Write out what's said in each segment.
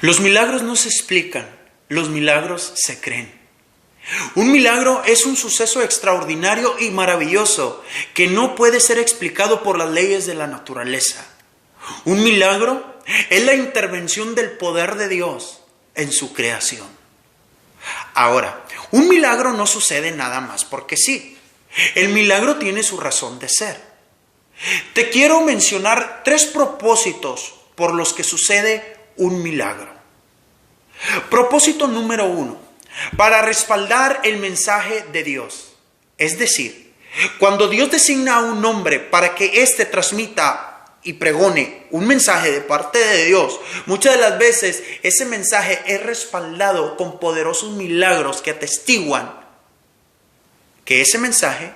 Los milagros no se explican, los milagros se creen. Un milagro es un suceso extraordinario y maravilloso que no puede ser explicado por las leyes de la naturaleza. Un milagro es la intervención del poder de Dios en su creación. Ahora, un milagro no sucede nada más porque sí. El milagro tiene su razón de ser. Te quiero mencionar 3 propósitos por los que sucede un milagro. Propósito número 1, para respaldar el mensaje de Dios. Es decir, cuando Dios designa a un hombre para que éste transmita y pregone un mensaje de parte de Dios, muchas de las veces ese mensaje es respaldado con poderosos milagros que atestiguan que ese mensaje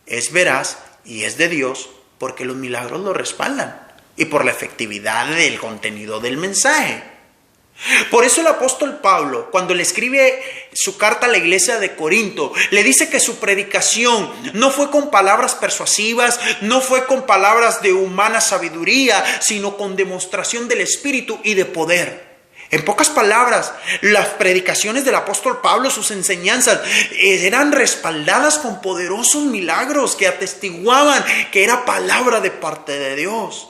es veraz y es de Dios, porque los milagros lo respaldan y por la efectividad del contenido del mensaje. Por eso el apóstol Pablo, cuando le escribe su carta a la iglesia de Corinto, le dice que su predicación no fue con palabras persuasivas, no fue con palabras de humana sabiduría, sino con demostración del Espíritu y de poder. En pocas palabras, las predicaciones del apóstol Pablo, sus enseñanzas, eran respaldadas con poderosos milagros que atestiguaban que era palabra de parte de Dios.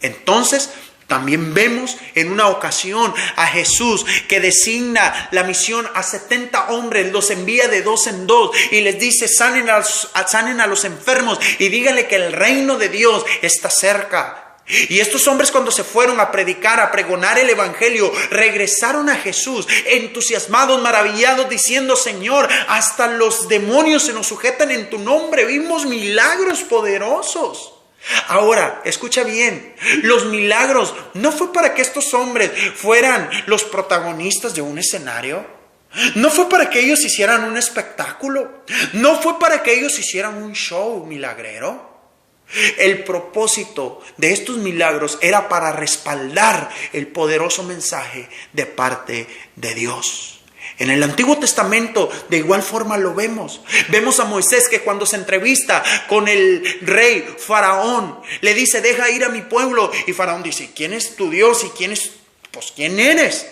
Entonces, también vemos en una ocasión a Jesús que designa la misión a 70 hombres, los envía de 2 en 2 y les dice: sanen a los enfermos y díganle que el reino de Dios está cerca. Y estos hombres, cuando se fueron a predicar, a pregonar el evangelio, regresaron a Jesús entusiasmados, maravillados, diciendo: Señor, hasta los demonios se nos sujetan en tu nombre. Vimos milagros poderosos. Ahora, escucha bien, los milagros no fue para que estos hombres fueran los protagonistas de un escenario. No fue para que ellos hicieran un espectáculo. No fue para que ellos hicieran un show milagrero. El propósito de estos milagros era para respaldar el poderoso mensaje de parte de Dios. En el Antiguo Testamento de igual forma lo vemos. Vemos a Moisés que cuando se entrevista con el rey Faraón, le dice: deja ir a mi pueblo. Y Faraón dice: ¿quién es tu Dios? ¿Y quién eres?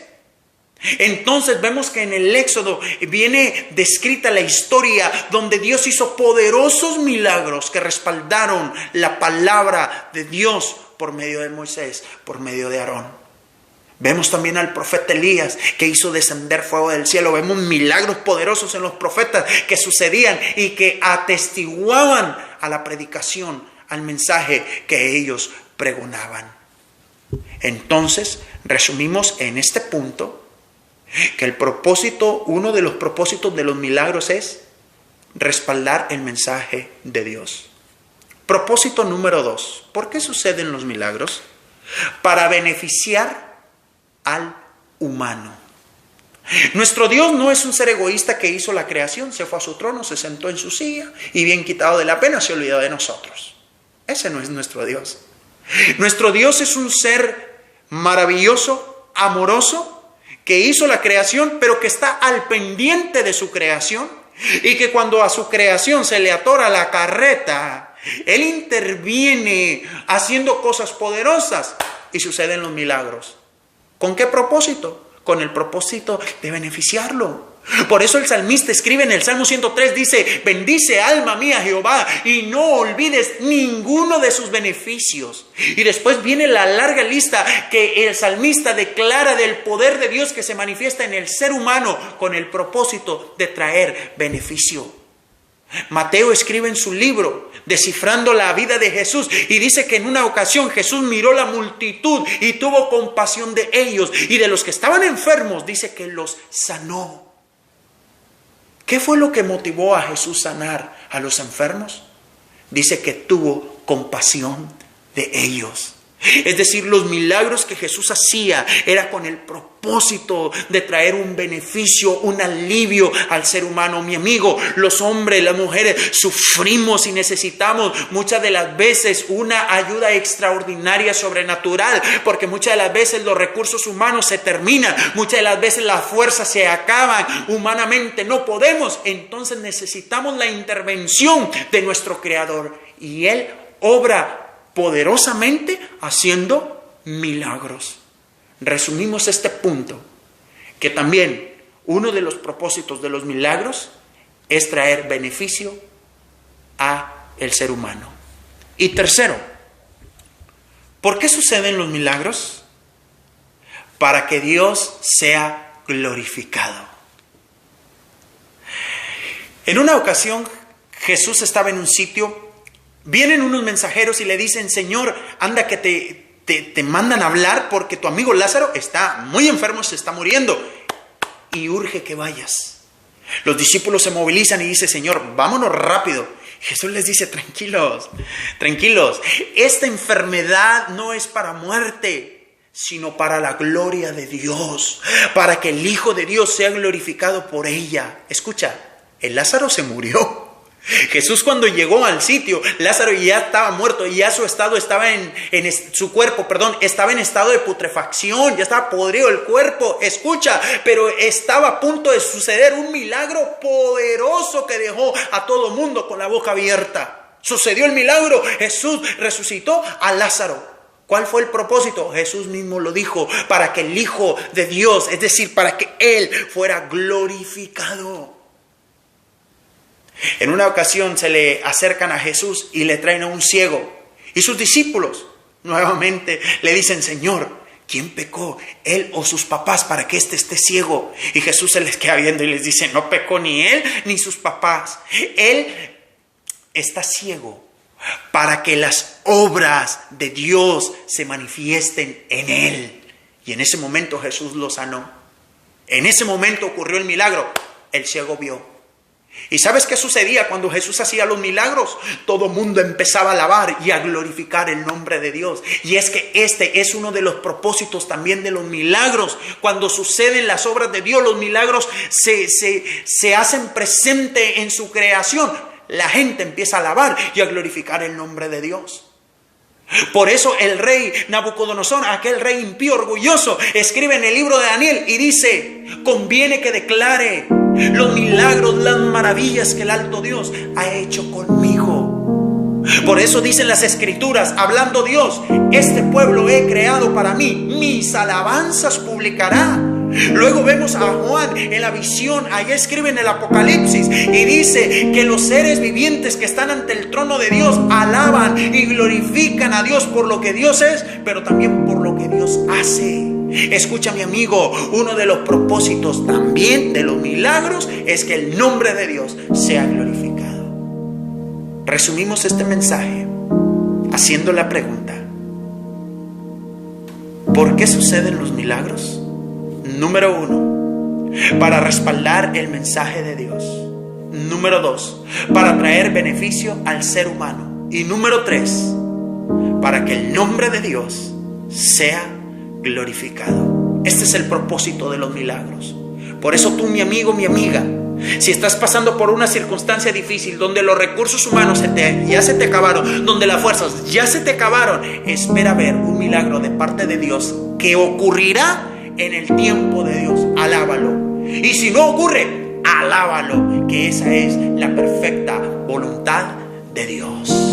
Entonces vemos que en el Éxodo viene descrita la historia donde Dios hizo poderosos milagros que respaldaron la palabra de Dios por medio de Moisés, por medio de Aarón. Vemos también al profeta Elías que hizo descender fuego del cielo. Vemos milagros poderosos en los profetas que sucedían y que atestiguaban a la predicación, al mensaje que ellos pregonaban. Entonces, resumimos en este punto que uno de los propósitos de los milagros es respaldar el mensaje de Dios. Propósito número 2. ¿Por qué suceden los milagros? Para beneficiar al humano. Nuestro Dios no es un ser egoísta que hizo la creación, se fue a su trono, se sentó en su silla y bien quitado de la pena se olvidó de nosotros. Ese no es nuestro Dios. Nuestro Dios es un ser maravilloso, amoroso, que hizo la creación, pero que está al pendiente de su creación, y que cuando a su creación se le atora la carreta, Él interviene haciendo cosas poderosas y suceden los milagros. ¿Con qué propósito? Con el propósito de beneficiarlo. Por eso el salmista escribe en el Salmo 103, dice: bendice alma mía Jehová y no olvides ninguno de sus beneficios. Y después viene la larga lista que el salmista declara del poder de Dios que se manifiesta en el ser humano con el propósito de traer beneficio. Mateo escribe en su libro, descifrando la vida de Jesús, y dice que en una ocasión Jesús miró la multitud y tuvo compasión de ellos, y de los que estaban enfermos dice que los sanó. ¿Qué fue lo que motivó a Jesús sanar a los enfermos? Dice que tuvo compasión de ellos. Es decir, los milagros que Jesús hacía era con el propósito de traer un beneficio, un alivio al ser humano. Mi amigo, los hombres, las mujeres sufrimos y necesitamos muchas de las veces una ayuda extraordinaria, sobrenatural, porque muchas de las veces los recursos humanos se terminan, muchas de las veces las fuerzas se acaban, humanamente no podemos, entonces necesitamos la intervención de nuestro Creador y Él obra poderosamente haciendo milagros. resumimos este punto, que también uno de los propósitos de los milagros es traer beneficio a el ser humano. Y tercero, ¿por qué suceden los milagros? Para que Dios sea glorificado. En una ocasión, Jesús estaba en un sitio, vienen unos mensajeros y le dicen: Señor, anda que te mandan a hablar porque tu amigo Lázaro está muy enfermo, se está muriendo y urge que vayas. Los discípulos se movilizan y dicen: Señor, vámonos rápido. Jesús les dice: tranquilos, esta enfermedad no es para muerte, sino para la gloria de Dios, para que el Hijo de Dios sea glorificado por ella. Escucha, el Lázaro se murió. Jesús, cuando llegó al sitio, Lázaro ya estaba muerto y ya su estado estaba su cuerpo estaba en estado de putrefacción, ya estaba podrido el cuerpo. Escucha, pero estaba a punto de suceder un milagro poderoso que dejó a todo mundo con la boca abierta. Sucedió el milagro, Jesús resucitó a Lázaro. ¿Cuál fue el propósito? Jesús mismo lo dijo: para que el Hijo de Dios, es decir, para que Él fuera glorificado. En una ocasión se le acercan a Jesús y le traen a un ciego. Y sus discípulos nuevamente le dicen: Señor, ¿quién pecó, él o sus papás, para que éste esté ciego? Y Jesús se les queda viendo y les dice: no pecó ni él ni sus papás. Él está ciego para que las obras de Dios se manifiesten en él. Y en ese momento Jesús lo sanó. En ese momento ocurrió el milagro. El ciego vio. ¿Y sabes qué sucedía cuando Jesús hacía los milagros? Todo el mundo empezaba a alabar y a glorificar el nombre de Dios. Y es que este es uno de los propósitos también de los milagros. Cuando suceden las obras de Dios, los milagros se hacen presente en su creación. La gente empieza a alabar y a glorificar el nombre de Dios. Por eso el rey Nabucodonosor, aquel rey impío, orgulloso, escribe en el libro de Daniel y dice: conviene que declare los milagros, las maravillas que el alto Dios ha hecho conmigo. Por eso dicen las escrituras, hablando Dios: este pueblo he creado para mí, mis alabanzas publicará. Luego vemos a Juan en la visión, allá escribe en el Apocalipsis y dice que los seres vivientes que están ante el trono de Dios alaban y glorifican a Dios por lo que Dios es, pero también por lo que Dios hace. Escucha, mi amigo, uno de los propósitos también de los milagros es que el nombre de Dios sea glorificado. Resumimos este mensaje haciendo la pregunta: ¿por qué suceden los milagros? Número 1, para respaldar el mensaje de Dios. Número 2, para traer beneficio al ser humano. Y número 3, para que el nombre de Dios sea glorificado. Este es el propósito de los milagros. Por eso tú, mi amigo, mi amiga, si estás pasando por una circunstancia difícil donde los recursos humanos ya se te acabaron, donde las fuerzas ya se te acabaron, espera ver un milagro de parte de Dios que ocurrirá en el tiempo de Dios. Alábalo. Y si no ocurre, alábalo, que esa es la perfecta voluntad de Dios.